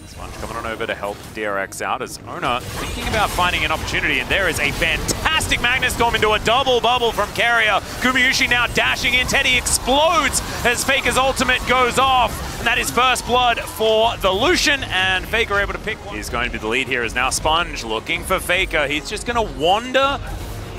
Sponge coming on over to help DRX out as Oner thinking about finding an opportunity, and there is a fantastic Magnet Storm into a double bubble from Keria. Gumayusi now dashing in. Teddy explodes as Faker's ultimate goes off, and that is first blood for the Lucian, and Faker able to pick one. He's going to be the lead here as now Sponge looking for Faker. He's just going to wander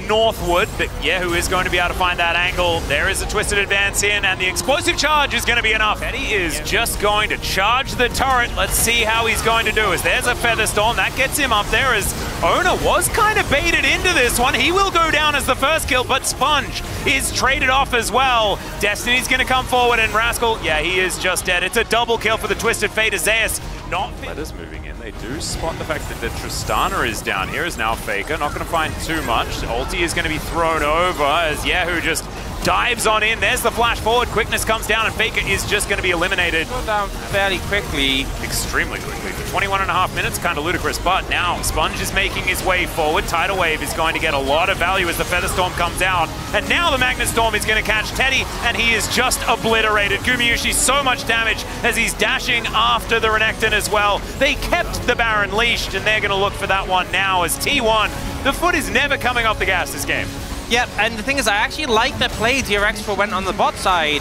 northward, but Yehu is going to be able to find that angle. There is a twisted advance in, and the explosive charge is going to be enough. Teddy is just going to charge the turret. Let's see how he's going to do. As there's a Feather Storm, that gets him up there as Oner was kind of baited into this one. He will go down as the first kill, but Sponge is traded off as well. Destiny's going to come forward, and Rascal, yeah, he is just dead. It's a double kill for the Twisted Fate as Zeus not Letters moving in. They do spot the fact that the Tristana is down here, is now Faker. Not going to find too much. Ulti is going to be thrown over as Yehu just dives on in. There's the flash forward. Quickness comes down, and Faker is just going to be eliminated. Go down fairly quickly. Extremely quickly. For 21.5 minutes, kind of ludicrous, but now Sponge is making his way forward. Tidal Wave is going to get a lot of value as the Feather Storm comes out, and now the Magnet Storm is going to catch Teddy, and he is just obliterated. Gumayusi so much damage as he's dashing after the Renekton as well. They kept the Baron leashed, and they're going to look for that one now as T1. The foot is never coming off the gas this game. Yep, and the thing is, I actually like the play DRX went on the bot side.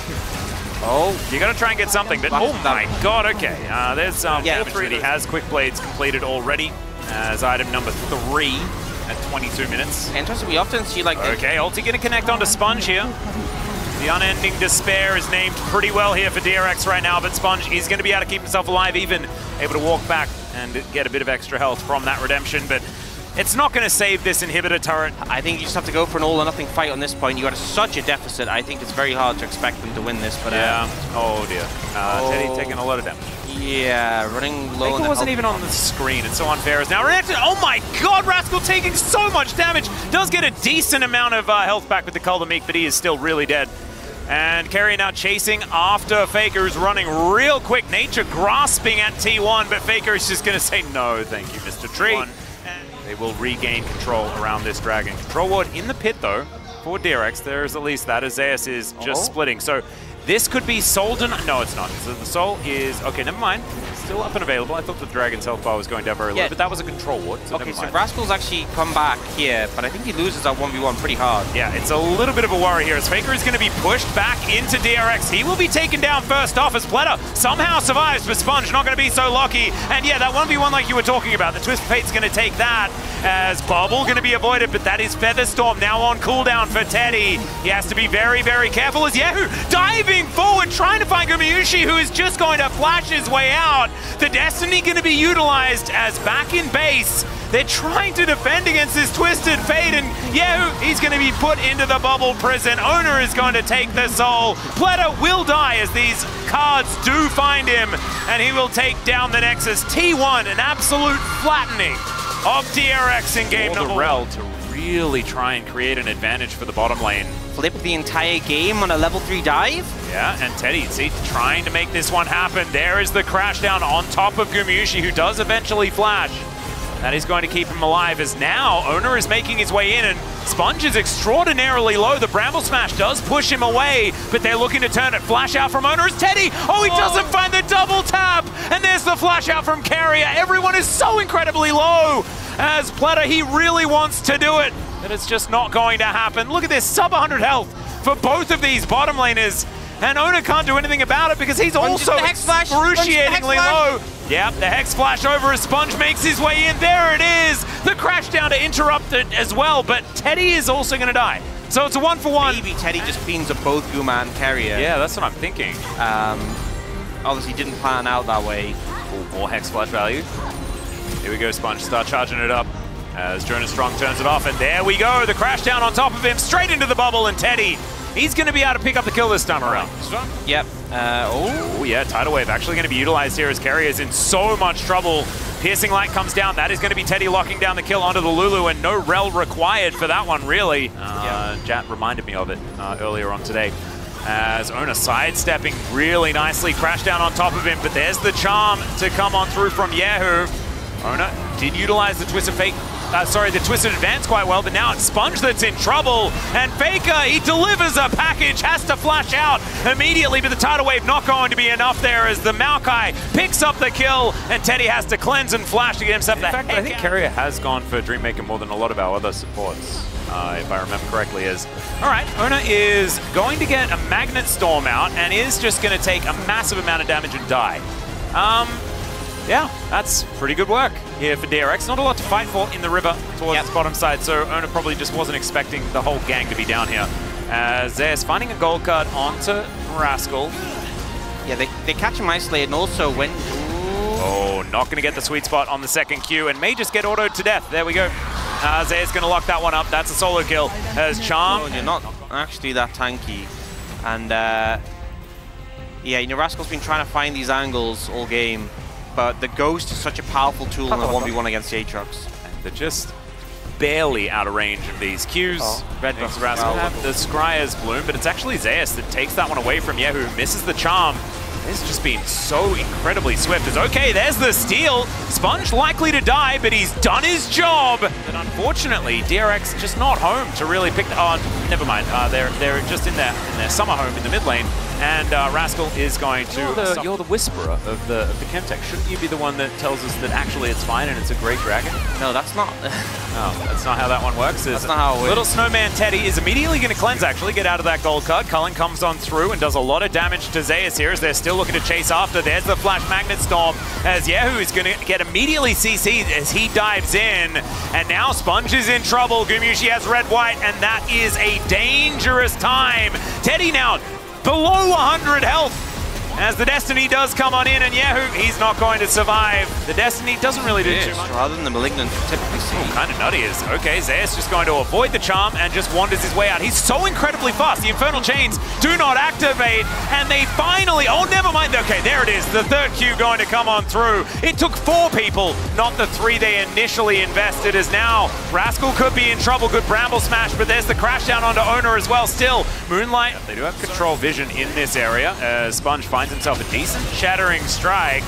Oh, you got to try and get something, but oh my god, okay. There's damage that he has. Quick Blades completed already as item number 3 at 22 minutes. Interesting, we often see like... Okay, ulti going to connect onto Sponge here. The Unending Despair is named pretty well here for DRX right now, but Sponge is going to be able to keep himself alive, even able to walk back and get a bit of extra health from that redemption, but it's not going to save this inhibitor turret. I think you just have to go for an all-or-nothing fight on this point. You got such a deficit. I think it's very hard to expect them to win this. But yeah. Oh dear. Teddy taking a lot of damage. Yeah, running low. Faker wasn't even on the screen. It's so unfair. As now Renekton. Oh my god, Rascal taking so much damage. Does get a decent amount of health back with the Call of the Meek, but he is still really dead. And Keria now chasing after Faker, who's running real quick. Nature grasping at T1, but Faker is just going to say no, thank you, Mr. Tree. They will regain control around this dragon. Control ward in the pit, though, for DRX. There's at least that, as Zeus is just splitting. So this could be Solden. No, it's not. So the Soul is... Okay, never mind. Still up and available. I thought the Dragon's health bar was going down very low, but that was a control ward, so okay, so Rascal's actually come back here, but I think he loses that 1v1 pretty hard. Yeah, it's a little bit of a worry here as Faker is going to be pushed back into DRX. He will be taken down first off as Pleta somehow survives, but Sponge not going to be so lucky. And yeah, that 1v1 like you were talking about, the Twisted Fate's going to take that as Bubble going to be avoided, but that is Feather Storm now on cooldown for Teddy. He has to be very, very careful as Yehu diving forward, trying to find Gumayusi, who is just going to flash his way out. The Destiny going to be utilized as back in base. They're trying to defend against this Twisted Fate, and Yehu, he's going to be put into the bubble prison. Oner is going to take the soul. Pleta will die as these cards do find him, and he will take down the Nexus. T1, an absolute flattening of DRX in game number 1. To really try and create an advantage for the bottom lane. Flip the entire game on a level 3 dive. Yeah, and Teddy, see, trying to make this one happen. There is the crash down on top of Gumayusi, who does eventually flash. That is going to keep him alive, as now Oner is making his way in, and Sponge is extraordinarily low. The Bramble Smash does push him away, but they're looking to turn it. Flash out from Oner is Teddy. Oh, he doesn't find the double tap, and there's the flash out from Keria. Everyone is so incredibly low. As Pleta, he really wants to do it, but it's just not going to happen. Look at this, sub 100 health for both of these bottom laners, and Oner can't do anything about it because he's also excruciatingly low. Yep, the Hex Flash over as Sponge makes his way in. There it is! The crash down to interrupt it as well, but Teddy is also going to die. So it's a 1-for-1. Maybe Teddy just cleans up both Guma and Keria. Yeah, that's what I'm thinking. Obviously didn't plan out that way. Ooh, more Hex Flash value. Here we go, Sponge, start charging it up as Jonas Strong turns it off, and there we go, the crash down on top of him, straight into the bubble, and Teddy, he's going to be able to pick up the kill this time around. Yep. Oh yeah, Tidal Wave actually going to be utilized here as Keria is in so much trouble. Piercing Light comes down, that is going to be Teddy locking down the kill onto the Lulu, and no rel required for that one, really. Jat reminded me of it earlier on today. As Oner sidestepping really nicely, crash down on top of him, but there's the charm to come on through from Yehu. Oner did utilize the Twisted Fate the Twisted Advance quite well, but now it's Sponge that's in trouble. And Faker, he delivers a package, has to flash out immediately, but the tidal wave not going to be enough there as the Maokai picks up the kill, and Teddy has to cleanse and flash to get himself the heck out. I think Keria has gone for Dreammaker more than a lot of our other supports, if I remember correctly. Alright, Ona is going to get a Magnet Storm out and is just going to take a massive amount of damage and die. Yeah, that's pretty good work here for DRX. Not a lot to fight for in the river towards the bottom side, so Ona probably just wasn't expecting the whole gang to be down here. As Zeus finding a gold card onto Rascal. Yeah, they catch him isolated, and also when... Oh, not going to get the sweet spot on the second Q, and may just get autoed to death. There we go. Zeus going to lock that one up. That's a solo kill. As Charm... Oh, you're not actually that tanky. And, yeah, you know, Rascal's been trying to find these angles all game, but the Ghost is such a powerful tool in a 1v1 against the Aatrox. They're just barely out of range of these Qs. Red versus Rascal have the Scryer's Bloom, but it's actually Zeus that takes that one away from Yehu, misses the Charm. It's just been so incredibly swift. As okay, there's the steal. Sponge likely to die, but he's done his job. But unfortunately, DRX just not home to really pick. Oh, never mind. They're just in their summer home in the mid lane. And Rascal is going to... You're the whisperer of the Chemtech. Shouldn't you be the one that tells us that actually it's fine and it's a great dragon? No, that's not... Oh, that's not how that one works. That's not how it works. Little Snowman Teddy is immediately going to cleanse, actually, get out of that gold card. Cullen comes on through and does a lot of damage to Zeus here as they're still looking to chase after. There's the Flash Magnet Storm as Yehu is going to get immediately CC'd as he dives in. And now Sponge is in trouble. Gumushi has red-white, and that is a dangerous time. Teddy now below 100 health as the Destiny does come on in, and Yehu, he's not going to survive. The Destiny doesn't really do too much. Rather than the Malignant you typically see. Oh, kind of nutty is, okay, Zeus just going to avoid the Charm and just wanders his way out. He's so incredibly fast. The Infernal Chains do not activate, and they finally, oh, never mind. Okay, there it is. The third Q going to come on through. It took 4 people, not the 3 they initially invested, as now Rascal could be in trouble. Good Bramble Smash, but there's the crash down onto Ona as well. Still, Moonlight, they do have control vision in this area as Sponge finds himself a decent Shattering Strike.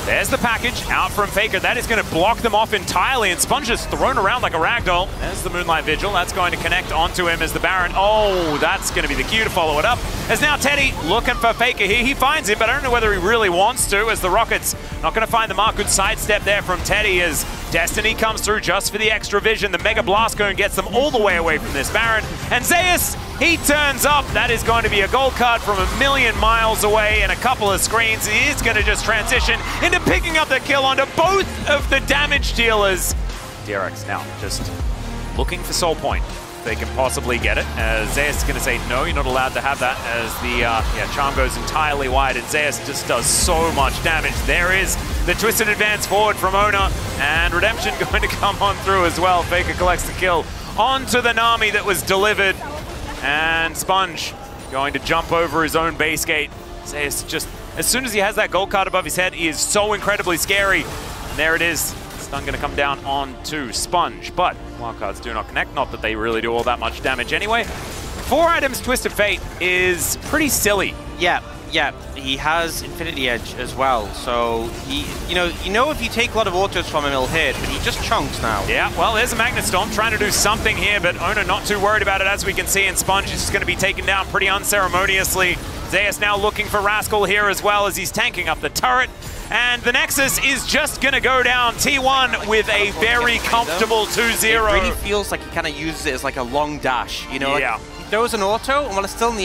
There's the package out from Faker. That is going to block them off entirely, and Sponge is thrown around like a ragdoll. There's the Moonlight Vigil. That's going to connect onto him as the Baron. Oh, that's going to be the cue to follow it up. As now Teddy looking for Faker here. He finds him, but I don't know whether he really wants to, as the Rockets not going to find the mark. Good sidestep there from Teddy as Destiny comes through just for the extra vision. The Mega Blast Cone gets them all the way away from this Baron. And Zeus, he turns up. That is going to be a gold card from a million miles away and a couple of screens. He is going to just transition into picking up the kill onto both of the damage dealers. DRX now just looking for Soul Point. They can possibly get it. Zeus is going to say, no, you're not allowed to have that, as the Charm goes entirely wide, and Zeus just does so much damage. There is the Twisted Advance forward from Ona, and Redemption going to come on through as well. Faker collects the kill onto the Nami that was delivered, and Sponge going to jump over his own base gate. Zeus just, as soon as he has that gold card above his head, he is so incredibly scary. And there it is. Stun going to come down onto Sponge, but wildcards do not connect. Not that they really do all that much damage anyway. 4 items Twisted Fate is pretty silly. Yeah, he has Infinity Edge as well. So he, you know, if you take a lot of autos from him, he'll hit, but he just chunks now. Yeah, well, there's a Magnet Storm trying to do something here, but Ona not too worried about it, as we can see, and Sponge is just going to be taken down pretty unceremoniously. Zeus now looking for Rascal here as well, as he's tanking up the turret. And the Nexus is just going to go down T1 with a very comfortable 2-0. It really feels like he kind of uses it as like a long dash, you know? Yeah. Like he throws an auto, and while it's still in the